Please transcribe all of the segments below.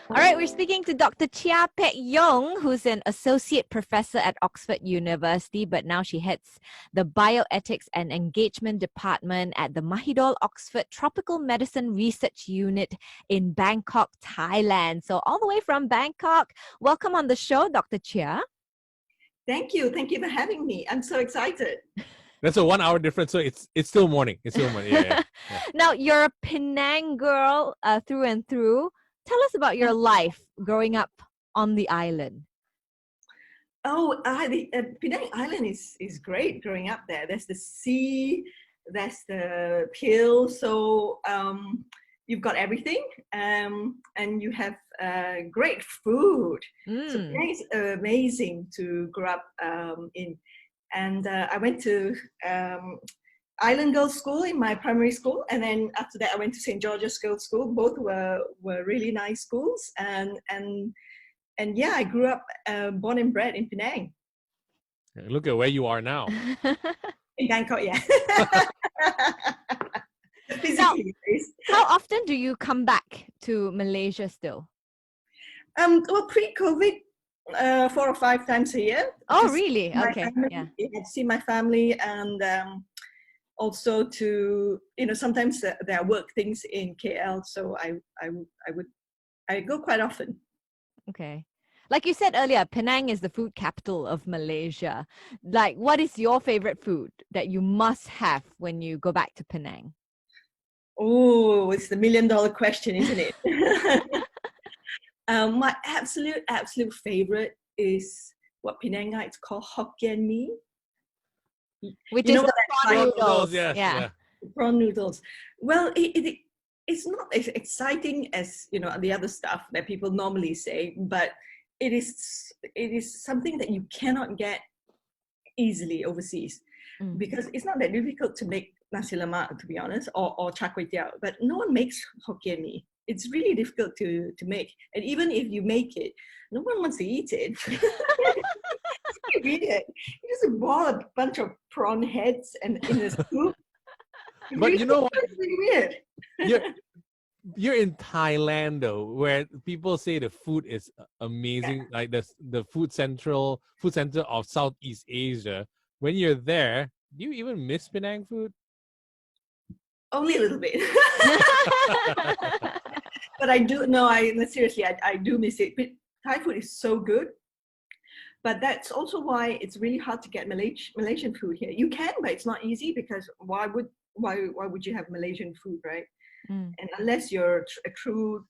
All right, we're speaking to Dr. Cheah Phaik Yeong, who's an associate professor at Oxford University, but now she heads the Bioethics and Engagement Department at the Mahidol Oxford Tropical Medicine Research Unit in Bangkok, Thailand. So all the way from Bangkok, welcome on the show, Dr. Cheah. Thank you. Thank you for having me. I'm so excited. That's a 1 hour difference, so it's still morning. It's still morning. Yeah. Now, you're a Penang girl through and through. Tell us about your life growing up on the island. Oh, the Penang Island is great growing up there. There's the sea, there's the hills, so you've got everything, and you have great food. So Penang is amazing to grow up in. And I went to Island Girls School in my primary school, and then after that I went to St. George's Girls School. Both were really nice schools, and yeah, I grew up born and bred in Penang. Look at where you are now. In Bangkok, yeah. Now, how often do you come back to Malaysia still? Well, pre-COVID, 4 or 5 times a year. Oh, really? Okay. Family, Yeah. to see my family, and also to, sometimes there are work things in KL, so I go quite often. Okay. Like you said earlier, Penang is the food capital of Malaysia. Like, what is your favorite food that you must have when you go back to Penang? Oh, it's the $1 million question, isn't it? My absolute favorite is what Penangites call Hokkien mee. Which is the prawn noodles. Yes, yeah. Prawn noodles. Well, it's not as exciting as the other stuff that people normally say, but it is something that you cannot get easily overseas, because it's not that difficult to make nasi lemak, to be honest, or char kway teow, but no one makes Hokkien mee. It's really difficult to make, and even if you make it, no one wants to eat it. It's weird. You just boil a bunch of prawn heads and in a soup. But you know what? It's really weird. You're in Thailand though, where people say the food is amazing, like the food center of Southeast Asia. When you're there, do you even miss Penang food? Only a little bit. But I do, no, seriously, I do miss it. But Thai food is so good. But that's also why it's really hard to get Malaysian food here. You can, but it's not easy, because why would you have Malaysian food, right? And unless you're a true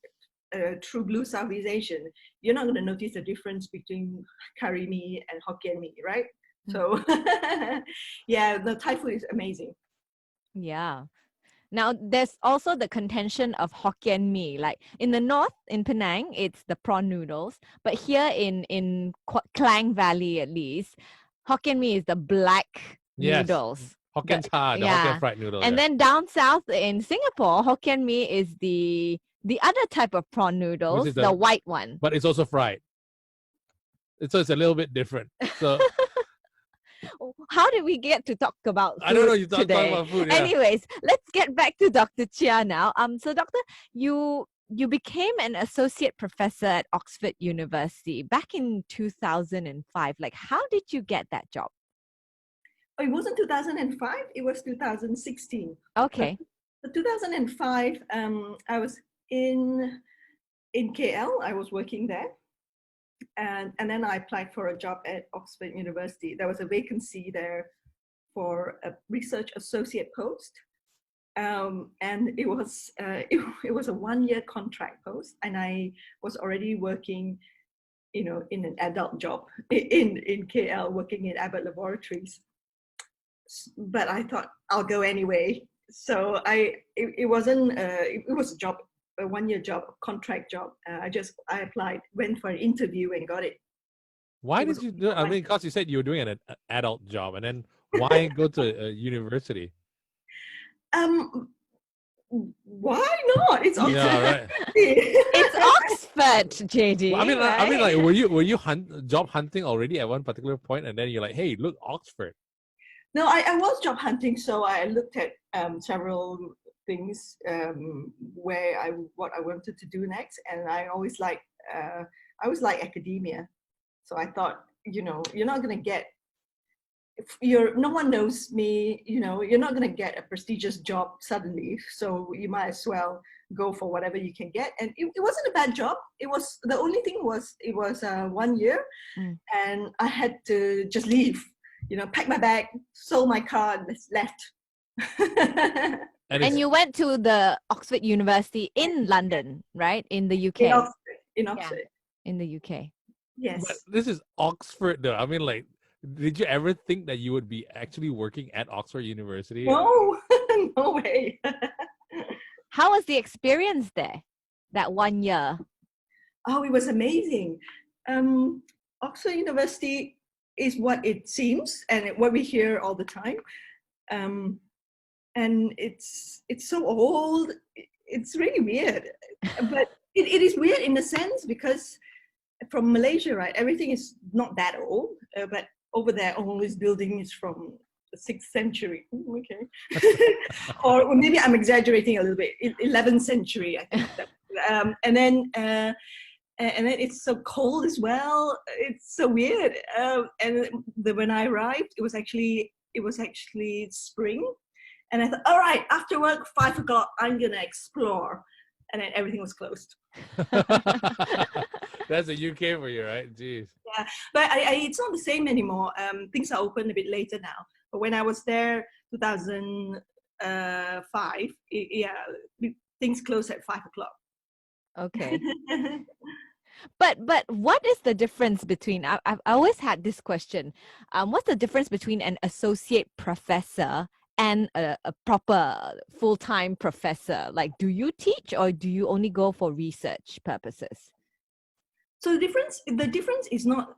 blue Southeast Asian, you're not going to notice the difference between curry mee and Hokkien mee, right? So yeah, the Thai food is amazing. Yeah. Now, there's also the contention of Hokkien mee. Like in the north, in Penang, it's the prawn noodles. But here in Klang Valley, at least, Hokkien mee is the black noodles. Hokkien cha, the Hokkien fried noodle. And then down south in Singapore, Hokkien mee is the other type of prawn noodles, the white one. But it's also fried. So it's a little bit different. So how did we get to talk about food I don't know, you talk today? about food. Yeah. Anyways, let's get back to Dr. Cheah now. So Doctor, you became an associate professor at Oxford University back in 2005. Like, how did you get that job? Oh, it wasn't 2005, it was 2016. Okay. But 2005, I was in KL, I was working there. And then I applied for a job at Oxford University. There was a vacancy there for a research associate post. And it was a 1-year contract post. And I was already working, in an adult job in KL, working in Abbott Laboratories. But I thought I'll go anyway. So it was a job, a 1-year job, a contract job. I applied, went for an interview and got it. Why did you do it? I mean, because you said you were doing an adult job, and then why go to a university? Why not? It's Oxford. Yeah, right. It's Oxford, JD. Well, right? I mean, like, were you job hunting already at one particular point, and then you're like, hey, look, Oxford. No, I was job hunting, so I looked at several things what I wanted to do next, and I always like academia. So I thought, you're not going to get, no one knows me, you're not going to get a prestigious job suddenly, so you might as well go for whatever you can get. And it wasn't a bad job. The only thing was it was 1 year, and I had to just leave, pack my bag, sold my car, and left. And you went to the Oxford University in London, right? In the UK. In Oxford. Yeah, in the UK. Yes. But this is Oxford, though. I mean, like, did you ever think that you would be actually working at Oxford University? No, no way. How was the experience there, that 1 year? Oh, it was amazing. Oxford University is what it seems and what we hear all the time. And it's so old. It's really weird. But it is weird in a sense because from Malaysia, right, everything is not that old. But over there, all these buildings from the 6th century. Okay. Or maybe I'm exaggerating a little bit. 11th century, I think. And then it's so cold as well. It's so weird. And when I arrived, it was actually spring. And I thought, all right, after work, 5 o'clock, I'm gonna explore. And then everything was closed. That's the UK for you, right? Jeez. Yeah, but it's not the same anymore. Things are open a bit later now. But when I was there, 2005, things closed at 5 o'clock. Okay. But what is the difference between, I've always had this question, what's the difference between an associate professor and a proper full-time professor? Like, do you teach or do you only go for research purposes? So the difference is not,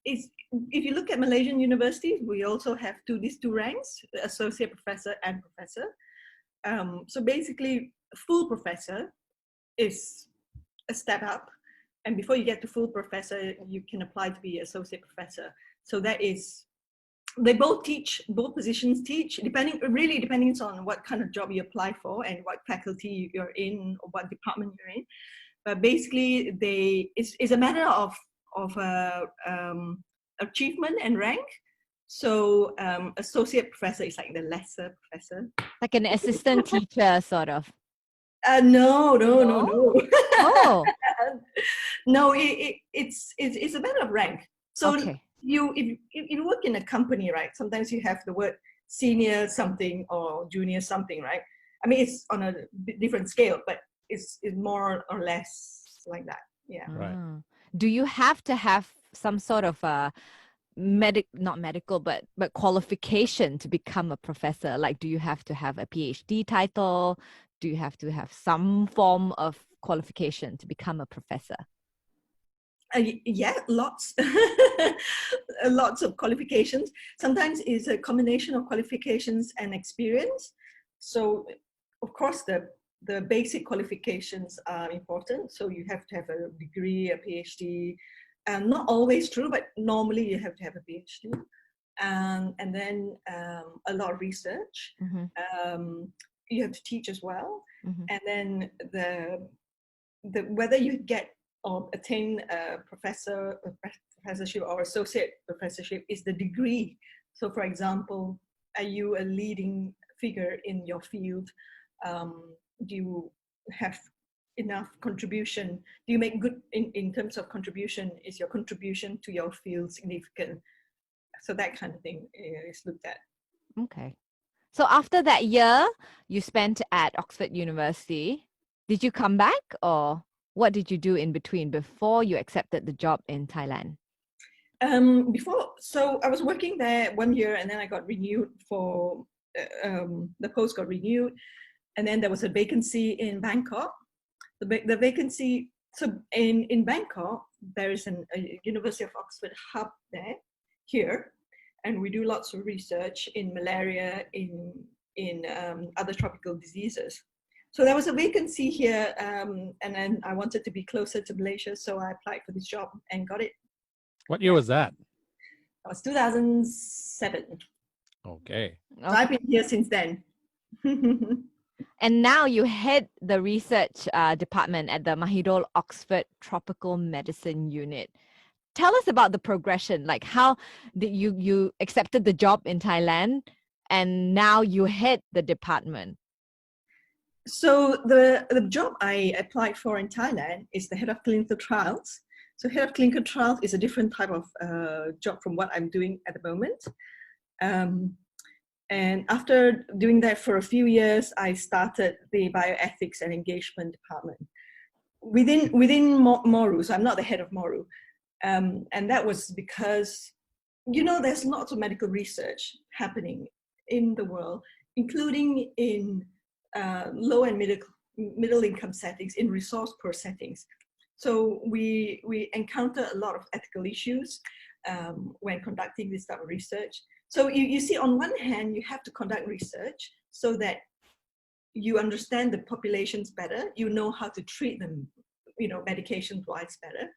is if you look at Malaysian universities, we also have these two ranks, associate professor and professor. So basically, full professor is a step up. And before you get to full professor, you can apply to be associate professor. So that is, they both positions teach, depending on what kind of job you apply for and what faculty you're in or what department you're in. But basically, it's a matter of achievement and rank. So associate professor is like the lesser professor. Like an assistant teacher, sort of. No. Oh. No, it's a matter of rank. So okay. if you work in a company, right, sometimes you have the word senior something or junior something, right? I mean, it's on a different scale, but it's more or less like that. Yeah. Right. Do you have to have some sort of not medical, but qualification to become a professor? Like, do you have to have a PhD title? Do you have to have some form of qualification to become a professor? Yeah, lots. Lots of qualifications. Sometimes it's a combination of qualifications and experience. So, of course, the basic qualifications are important. So you have to have a degree, a PhD. Not always true, but normally you have to have a PhD. And then a lot of research. Mm-hmm. You have to teach as well. Mm-hmm. And then the whether you get or attain a professorship or associate professorship is the degree. So, for example, are you a leading figure in your field? Do you have enough contribution? Do you make good in terms of contribution? Is your contribution to your field significant? So that kind of thing is looked at. Okay. So after that year you spent at Oxford University, did you come back or what did you do in between before you accepted the job in Thailand? So I was working there 1 year and then I got renewed for, the post got renewed. And then there was a vacancy in Bangkok. The vacancy, so in Bangkok, there is a University of Oxford hub here. And we do lots of research in malaria, in other tropical diseases. So there was a vacancy here, and then I wanted to be closer to Malaysia, so I applied for this job and got it. What year was that? That was 2007. Okay. So I've been here since then. And now you head the research department at the Mahidol Oxford Tropical Medicine Unit. Tell us about the progression, like how did you accepted the job in Thailand and now you head the department. So the job I applied for in Thailand is the head of clinical trials. So head of clinical trials is a different type of job from what I'm doing at the moment. And after doing that for a few years, I started the bioethics and engagement department within Moru. So I'm not the head of Moru. And that was because, you know, there's lots of medical research happening in the world, including in low and middle income settings, in resource poor settings. So we encounter a lot of ethical issues when conducting this type of research. So you see, on one hand, you have to conduct research so that you understand the populations better, you know how to treat them, you know, medication-wise better.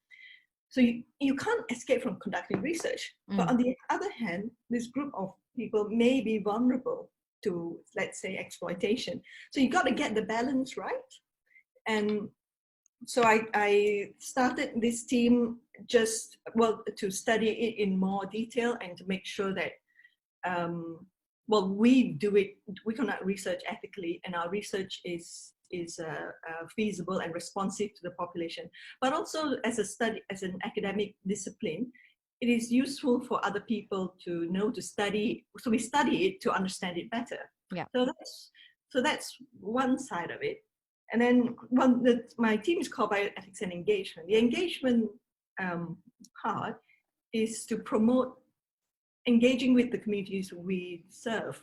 So you can't escape from conducting research. But on the other hand, this group of people may be vulnerable to, let's say, exploitation. So you got to get the balance right. And so I started this team just, well, to study it in more detail and to make sure that, well, we conduct research ethically, and our research is feasible and responsive to the population. But also as an academic discipline, it is useful for other people to know, to study. So we study it to understand it better. Yeah. So that's one side of it. And then my team is called Bioethics and Engagement. The engagement part is to promote engaging with the communities we serve,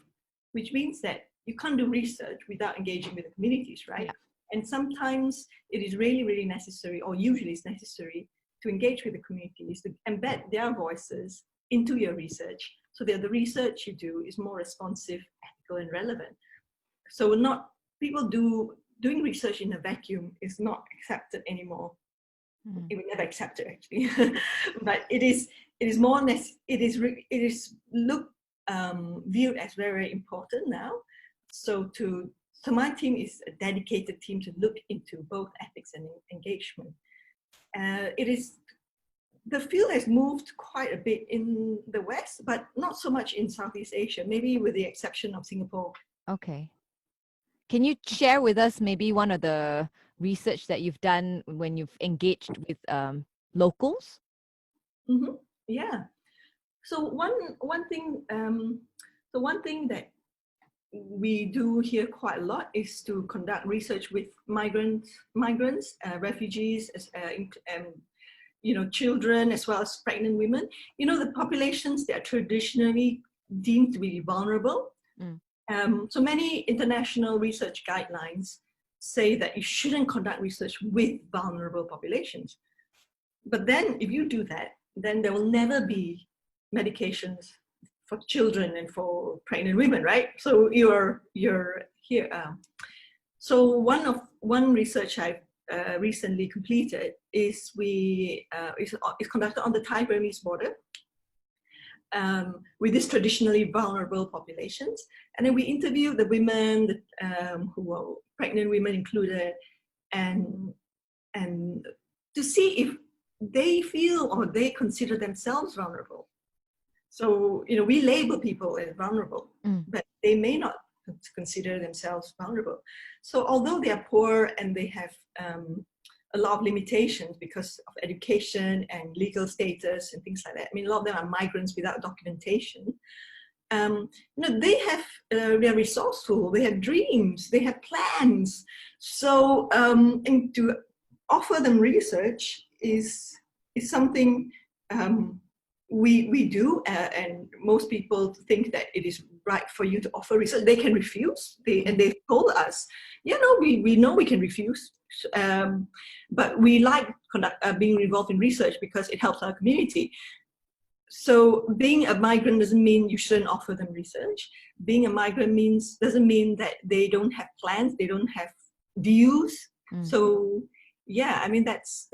which means that you can't do research without engaging with the communities, right? Yeah. And sometimes it is really, really necessary, or usually it's necessary, to engage with the communities, to embed their voices into your research so that the research you do is more responsive, ethical, and relevant. So doing research in a vacuum is not accepted anymore. It was never accepted, actually. But it is viewed as very, very important now. So my team is a dedicated team to look into both ethics and engagement. The field has moved quite a bit in the West, but not so much in Southeast Asia, maybe with the exception of Singapore. Okay. Can you share with us maybe one of the research that you've done when you've engaged with locals? Mm-hmm. Yeah. So one thing that we do here quite a lot is to conduct research with migrants, refugees, you know, children, as well as pregnant women. You know, the populations that are traditionally deemed to be vulnerable. So many international research guidelines say that you shouldn't conduct research with vulnerable populations. But then if you do that, then there will never be medications for children and for pregnant women, right? So you're here. So one research I've recently completed is conducted on the Thai-Burmese border with these traditionally vulnerable populations, and then we interview the women who were pregnant women included, and to see if they feel or they consider themselves vulnerable. So, you know, we label people as vulnerable, but they may not consider themselves vulnerable. So although they are poor and they have a lot of limitations because of education and legal status and things like that, I mean, a lot of them are migrants without documentation. You know, they're resourceful, they have dreams, they have plans. So, and to offer them research is something we do, and most people think that it is right for you to offer research. They can refuse, and they've told us, yeah, no, we know we can refuse, but we like being involved in research because it helps our community. So being a migrant doesn't mean you shouldn't offer them research. Being a migrant doesn't mean that they don't have plans, they don't have views. So yeah, I mean, that's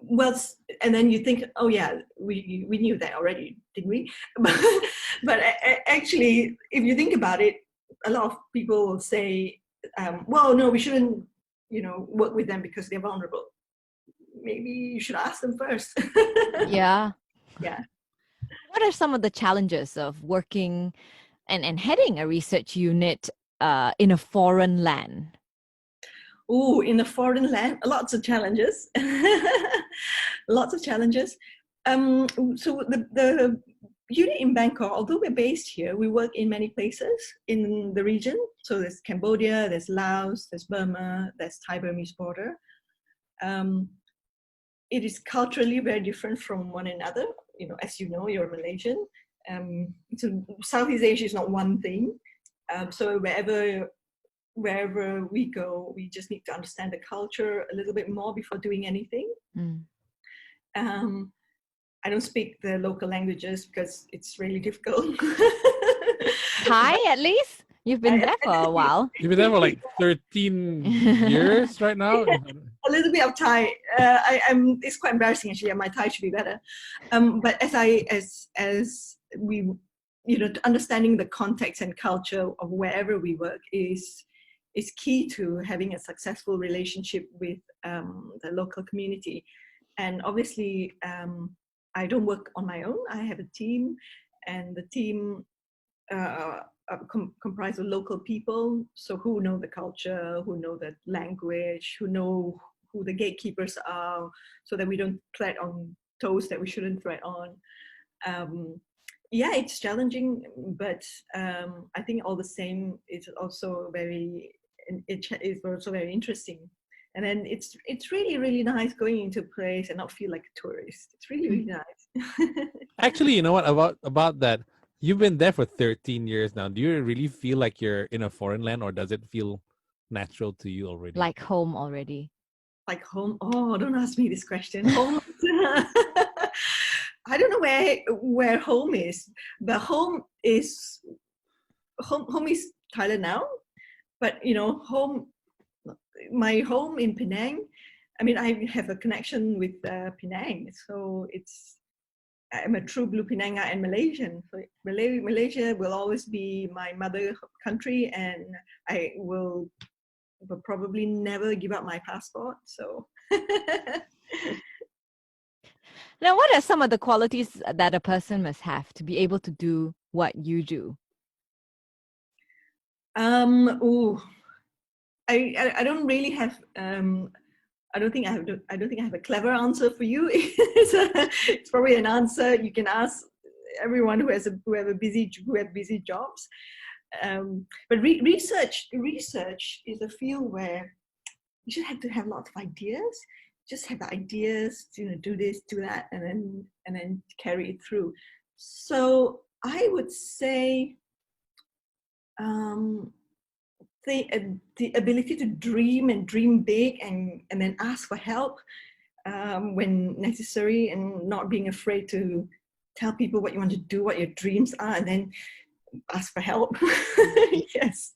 well, and then you think, oh yeah, we knew that already, didn't we? But actually, if you think about it, a lot of people will say, well, no, we shouldn't, work with them because they're vulnerable. Maybe you should ask them first. Yeah. Yeah. What are some of the challenges of working and heading a research unit in a foreign land? Oh, in a foreign land, lots of challenges. Lots of challenges. So the unit in Bangkok, although we're based here, we work in many places in the region. So there's Cambodia, there's Laos, there's Burma, there's Thai-Burmese border. It is culturally very different from one another. As you know, you're Malaysian. So Southeast Asia is not one thing. So wherever we go, we just need to understand the culture a little bit more before doing anything. I don't speak the local languages because it's really difficult. Thai, at least? You've been there for a while. You've been there for like 13 years right now? A little bit of Thai. It's quite embarrassing actually. My Thai should be better. But as we, understanding the context and culture of wherever we work is key to having a successful relationship with the local community. And obviously, I don't work on my own. I have a team, and the team comprised of local people, so who know the culture, who know the language, who know who the gatekeepers are, so that we don't tread on toes that we shouldn't tread on. Yeah, it's challenging, but I think all the same, it's also very interesting. And then it's really, really nice going into a place and not feel like a tourist. It's really, really nice. Actually, you know what about that? You've been there for 13 years now. Do you really feel like you're in a foreign land, or does it feel natural to you already? Like home already. Like home? Oh, don't ask me this question. Home. I don't know where home is, but home is Thailand now. But my home in Penang. I mean, I have a connection with Penang, so I'm a true blue Penanga and Malaysian. So Malaysia will always be my mother country, and I will probably never give up my passport. So. Now, what are some of the qualities that a person must have to be able to do what you do? I don't really have. I don't think I have a clever answer for you. It's probably an answer you can ask everyone who have busy jobs. But research is a field where you just have to have lots of ideas. Just have the ideas, do this, do that, and then carry it through. So I would say the ability to dream and dream big, and then ask for help when necessary, and not being afraid to tell people what you want to do, what your dreams are, and then ask for help. Yes.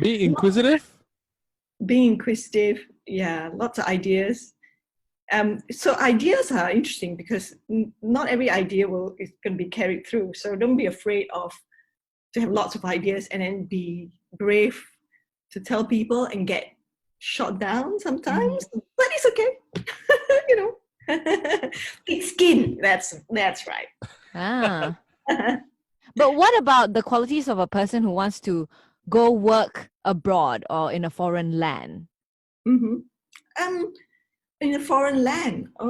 Being inquisitive? Being inquisitive, yeah, lots of ideas. So ideas are interesting because not every idea is going to be carried through. So don't be afraid to have lots of ideas and then be brave to tell people and get shot down sometimes. But it's okay. Thick skin. That's right. Ah. But what about the qualities of a person who wants to go work abroad or in a foreign land? In a foreign land, I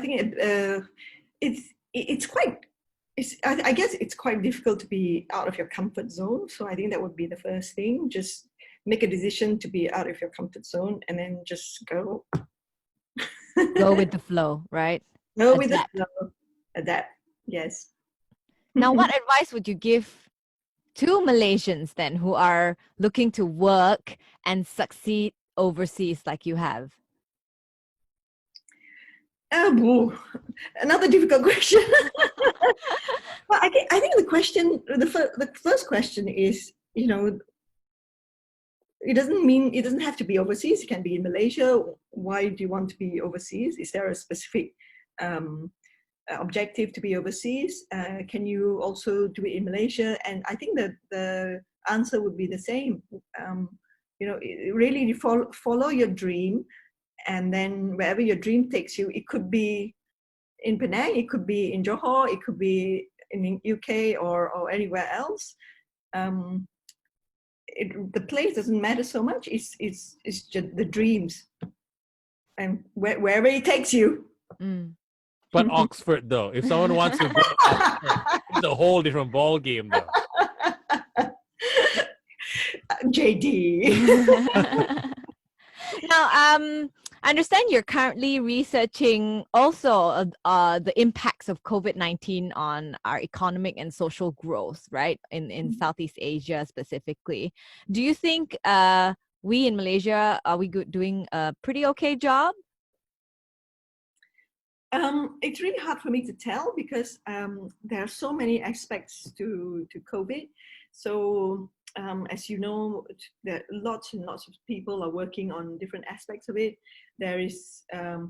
think it's quite. I guess it's quite difficult to be out of your comfort zone. So I think that would be the first thing. Just make a decision to be out of your comfort zone, and then just go. Go with the flow, right? Go with the flow. Adapt. Yes. Now, what advice would you give to Malaysians then who are looking to work and succeed overseas like you have? Another difficult question. Well, I think the first question is, it doesn't have to be overseas. It can be in Malaysia. Why do you want to be overseas? Is there a specific objective to be overseas? Can you also do it in Malaysia? And I think that the answer would be the same. Really follow your dream, and then wherever your dream takes you, it could be in Penang, it could be in Johor, it could be in UK or anywhere else. The place doesn't matter so much. It's just the dreams, and wherever it takes you. But Oxford, though, if someone wants to go to Oxford, it's a whole different ball game, though. JD. Now, I understand you're currently researching also the impacts of COVID-19 on our economic and social growth, right? In Southeast Asia specifically. Do you think we in Malaysia, are we doing a pretty okay job? It's really hard for me to tell because there are so many aspects to COVID. So as you know, there lots and lots of people are working on different aspects of it. There is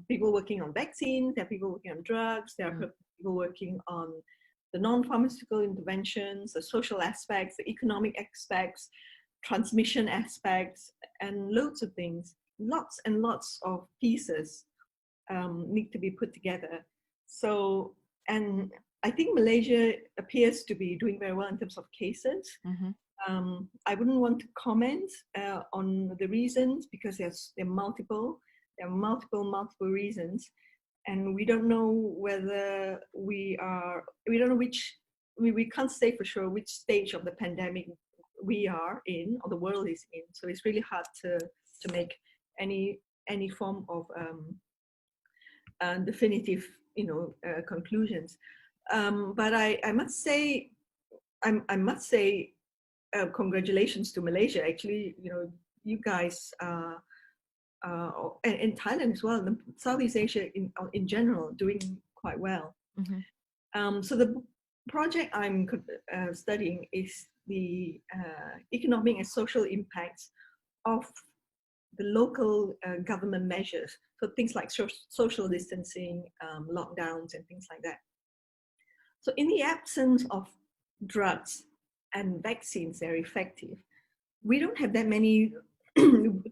people working on vaccines, there are people working on drugs, there are people working on the non-pharmaceutical interventions, the social aspects, the economic aspects, transmission aspects, and loads of things. Lots and lots of pieces need to be put together. So, and I think Malaysia appears to be doing very well in terms of cases. I wouldn't want to comment on the reasons because there are multiple reasons, and we don't know whether we don't know we can't say for sure which stage of the pandemic we are in or the world is in. So it's really hard to make any form of definitive conclusions. But I must say congratulations to Malaysia. Actually, you guys and Thailand as well, Southeast Asia in general, doing quite well. So the project I'm studying is the economic and social impacts of the local government measures. So things like social distancing, lockdowns, and things like that. So in the absence of drugs and vaccines that are effective, we don't have that many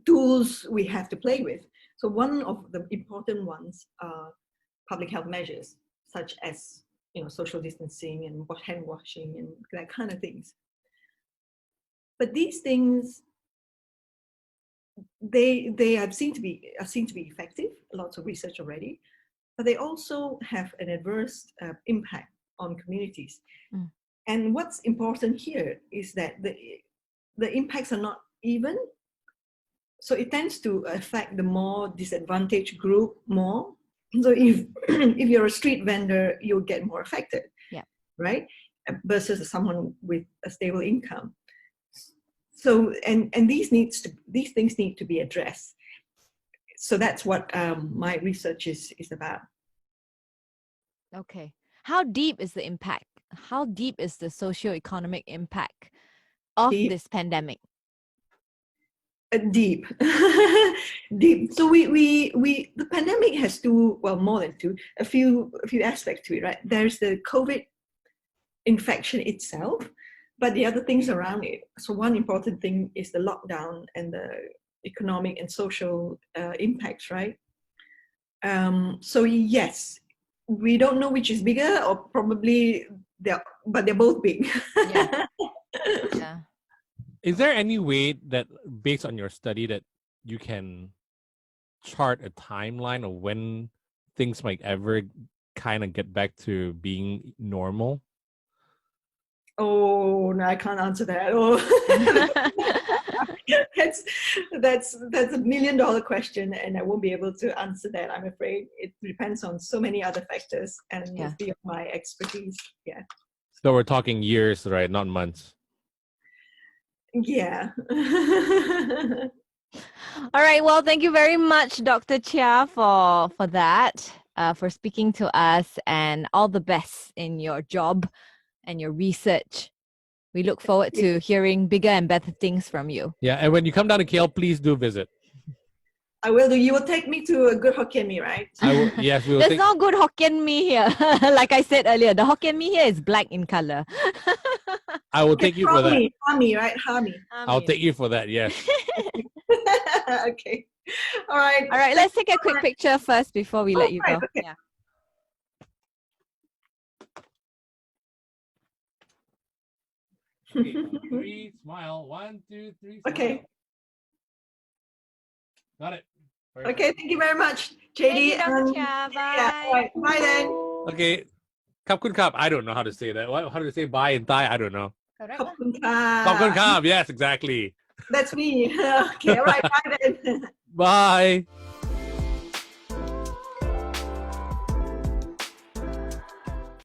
tools we have to play with. So one of the important ones are public health measures, such as social distancing and hand washing and that kind of things. But these things, they are seen to be effective. Lots of research already, but they also have an adverse impact on communities. And what's important here is that the impacts are not even. So it tends to affect the more disadvantaged group more. So if you're a street vendor, you'll get more affected, right? Versus someone with a stable income. So and these things need to be addressed. So that's what my research is about. Okay. How deep is the impact? How deep is the socio-economic impact of this pandemic? Deep. Deep. So the pandemic has more than two, a few aspects to it, right? There's the COVID infection itself, but the other things around it. So one important thing is the lockdown and the economic and social impacts, right? So yes, we don't know which is bigger, or probably but they're both big. Yeah. Is there any way that, based on your study, that you can chart a timeline of when things might ever kind of get back to being normal? Oh, no, I can't answer that. Oh. that's a $1 million question, and I won't be able to answer that, I'm afraid. It depends on so many other factors, and it's beyond my expertise. Yeah. So we're talking years, right? Not months. Yeah. All right. Well, thank you very much, Dr. Cheah, for that, for speaking to us, and all the best in your job and your research. We look forward to hearing bigger and better things from you. Yeah, and when you come down to KL, please do visit. I will do. You will take me to a good Hokkien mee, right? Yes, we will. There's no good Hokkien mee here. Like I said earlier, the Hokkien mee here is black in color. I will take you for that. Hami, right? Hami. I'll take you for that. Yes. Okay. All right. All right, let's take a quick picture first before we let you right, go. okay. Yeah. Okay, 3, smile. 1, 2, 3. Smile. Okay. Got it. Perfect. Okay, thank you very much, JD. Thank you, Dr. and- Cheah. Yeah, all Bye. right. Bye then. Okay. Kap kun kap. I don't know how to say that. How do you say bye in Thai? I don't know. Correct. Khop kun ka. Kap kun kap. Yes, exactly. That's me. Okay, all right. Bye then. Bye.